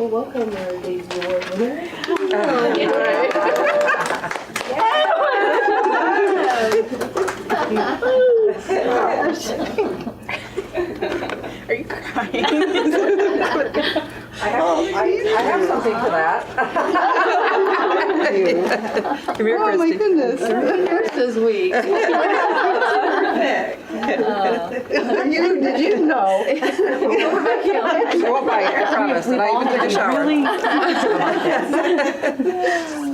Well, welcome, our Daisy Award winner. Are you crying? I have something for that. Come here, Oh my Christy. goodness. Nurses Week. Did you know? I won't bite, I promise. And I even took a shower.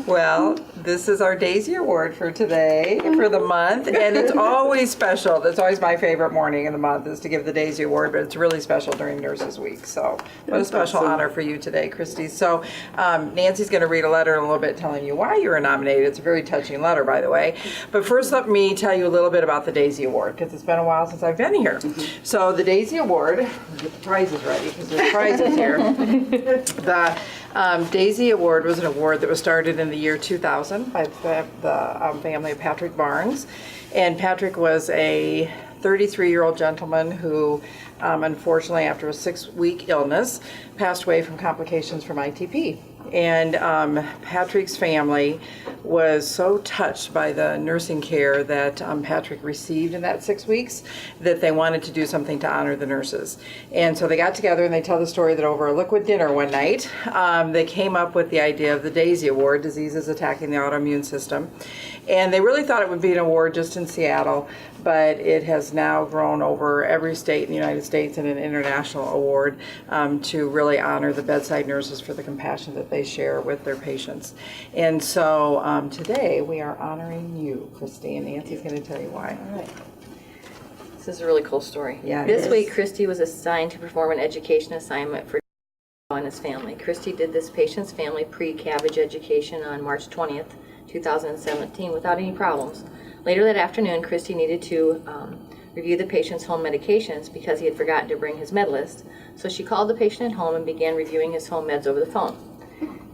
Well, this is our Daisy Award for today, for the month, and it's always special. That's always my favorite morning in the month is to give the Daisy Award, but it's really special during Nurses Week. So what a special honor for you today, Christy. So Nancy's going to read a letter in a little bit telling you why you were nominated. It's a very touching letter, by the way. But first, let me tell you a little bit about the Daisy Award, because it's been a while since I've been here. So the Daisy Award, get the prizes ready, because there's prizes here. The Daisy Award was an award that was started in the year 2000 by the family of Patrick Barnes. And Patrick was a 33-year-old gentleman who, unfortunately, after a 6-week illness, passed away from complications from ITP. And Patrick's family was so touched by the nursing care that Patrick received in that 6 weeks that they wanted to do something to honor the nurses. And so they got together and they tell the story that over a liquid dinner one night, they came up with the idea of the Daisy Award, Diseases Attacking the Autoimmune System. And they really thought it would be an award just in Seattle, but it has now grown over every state in the United States and an international award to really honor the bedside nurses for the compassion that they share with their patients. And so today we are honoring you, Christy, and Nancy's going to tell you why. All right. This is a really cool story. Yeah, it this is. week, Christy was assigned to perform an education assignment for and his family. Christy did this patient's family pre-cabbage education on March 20th, 2017 without any problems. Later that afternoon, Christy needed to review the patient's home medications because he had forgotten to bring his med list. So she called the patient at home and began reviewing his home meds over the phone.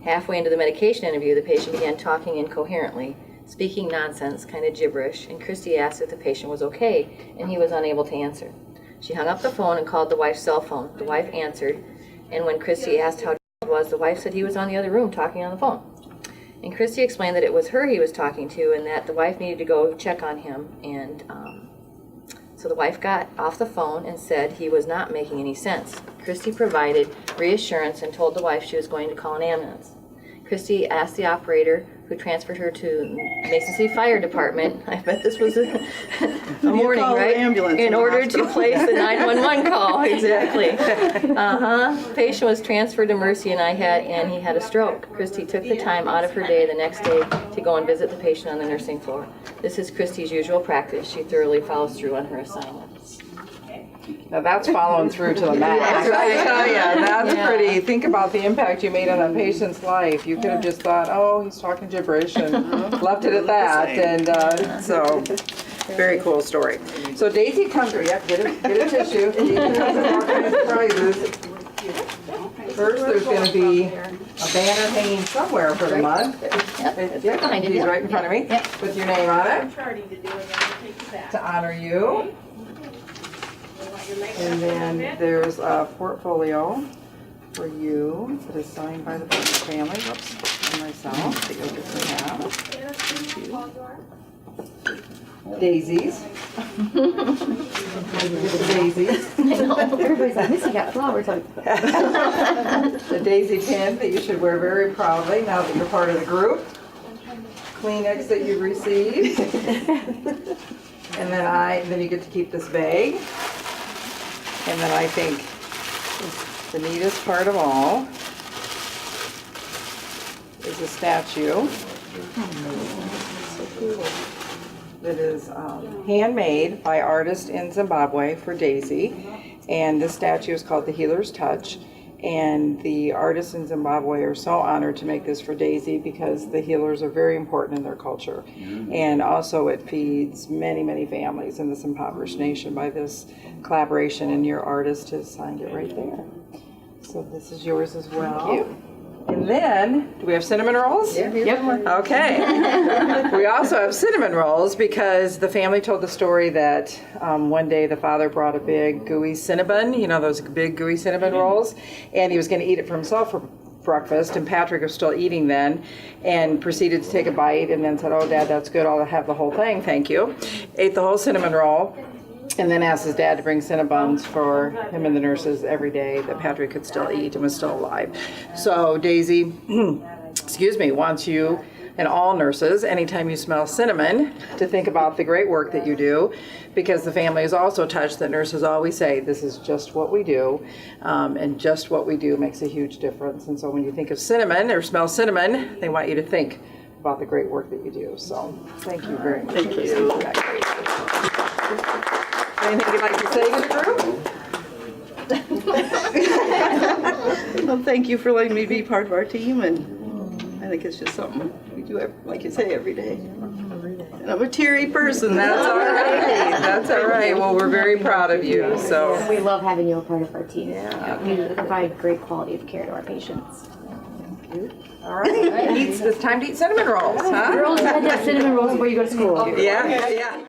Halfway into the medication interview, the patient began talking incoherently, speaking nonsense, kind of gibberish, and Christy asked if the patient was okay, and he was unable to answer. She hung up the phone and called the wife's cell phone. The wife answered, and when Christy asked how it was, the wife said he was on the other room talking on the phone. And Christy explained that it was her he was talking to and that the wife needed to go check on him. And so the wife got off the phone and said he was not making any sense. Christy provided reassurance and told the wife she was going to call an ambulance. Christy asked the operator, who transferred her to Mason City Fire Department. I bet this was a morning, call an right? ambulance In in the order hospital. to place the 911 call, exactly. Patient was transferred to Mercy, and he had a stroke. Christy took the time out of her day the next day to go and visit the patient on the nursing floor. This is Christy's usual practice. She thoroughly follows through on her assignments. Now that's following through to the max. I tell you, that's pretty. Think about the impact you made on a patient's life. You could have just thought, oh, he's talking gibberish and left it at that. And so, very cool story. So Daisy comes here. Yep, get a tissue. Daisy comes and walks in with prizes. First, there's going to be a banner hanging somewhere for the month. Yep, behind you. he's right in front of me with your name on it to honor you. And then there's a portfolio for you that is signed by the family, whoops, and myself, that you'll get to have. Daisies. Daisies. I know, everybody's like, Missy got flowers on. The daisy pin that you should wear very proudly now that you're part of the group. Kleenex that you've received. And then you get to keep this bag. And then I think the neatest part of all is a statue that is handmade by artists in Zimbabwe for Daisy. And this statue is called the Healer's Touch. And the artists in Zimbabwe are so honored to make this for Daisy because the healers are very important in their culture. And also it feeds many, many families in this impoverished nation by this collaboration, and your artist has signed it right there. So this is yours as well. Thank you. And then, do we have cinnamon rolls? Yep. Okay. We also have cinnamon rolls because the family told the story that one day the father brought a big gooey cinnamon, you know, those big gooey cinnamon rolls, and he was going to eat it for himself breakfast, and Patrick was still eating then, and proceeded to take a bite, and then said, "Oh, Dad, that's good. I'll have the whole thing. Thank you." Ate the whole cinnamon roll, and then asked his dad to bring Cinnabons for him and the nurses every day that Patrick could still eat and was still alive. So Daisy, excuse me, wants you and all nurses, anytime you smell cinnamon, to think about the great work that you do, because the family is also touched that nurses always say, this is just what we do, and just what we do makes a huge difference. And so when you think of cinnamon or smell cinnamon, they want you to think about the great work that you do. So thank you very much. Thank you. Anything you'd like to say to the group? Well, thank you for letting me be part of our team, and I think it's just something we do, like you say, every day. And I'm a teary person. That's all right. That's all right. Well, we're very proud of you. So We love having you a part of our team. You provide great quality of care to our patients. all right, it's time to eat cinnamon rolls, huh? Girls, you had to have cinnamon rolls before you go to school. Yeah, yeah.